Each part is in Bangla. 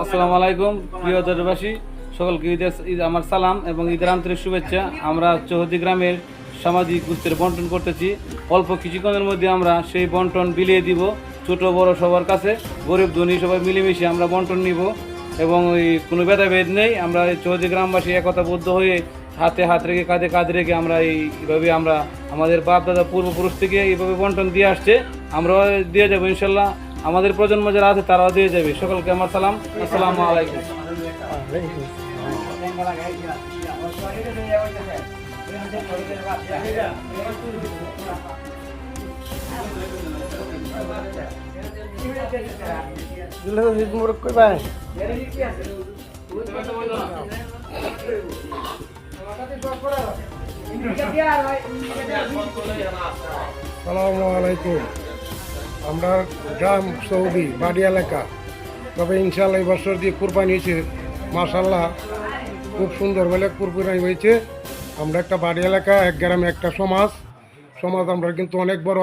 আসসালামু আলাইকুম প্রিয় দেশবাসী, সকলকে ঈদ আমার সালাম এবং ঈদের আন্তরিক শুভেচ্ছা। আমরা চৌহদি গ্রামের সামাজিক গোষ্ঠীর বন্টন করতেছি। অল্প কিছুক্ষণের মধ্যে আমরা সেই বন্টন বিলিয়ে দিব ছোট বড় সবার কাছে, গরিব ধনী সবাই মিলেমিশে আমরা বন্টন নিব এবং ওই কোনো ভেদাভেদ নেই। আমরা চৌহদি গ্রামবাসী একতাবদ্ধ হয়ে হাতে হাত রেখে কাঁধে কাঁধ রেখে আমরা এইভাবে আমরা আমাদের বাপ দাদা পূর্বপুরুষ থেকে এইভাবে বন্টন দিয়ে আসছে, আমরাও দিয়ে যাবো ইনশাল্লাহ। আমাদের প্রজন্ম যারা আছে তারাও দিয়ে যাবে। সকলকে আমার সালাম, আসসালামু আলাইকুম। আসসালামু আলাইকুম। আমরা গ্রাম সৌদি বাড়ি এলাকা, তবে ইনশাল্লাহ এই বছর দিয়ে কুরবানি হয়েছে, মাশাল্লাহ খুব সুন্দর বলে কুরবানি হয়েছে। আমরা একটা বাড়ি এলাকা, এক গ্রামে একটা সমাজ আমরা কিন্তু অনেক বড়।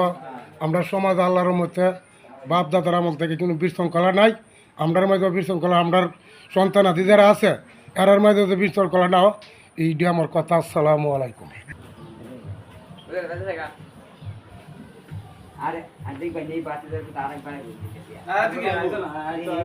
আমরা সমাজ আল্লাহর মধ্যে বাপ দাদার আমল থেকে কিন্তু বিশৃঙ্খলা নাই। আমরার মধ্যে বিশৃঙ্খলা, আমরার সন্তানাদি যারা আছে এরার মধ্যে যদি বিশৃঙ্খলা নাও, এইটি আমার কথা। আসসালামু আলাইকুম। আরে আজকে ভাই নেই বাচ্চাদের তো আরেকবার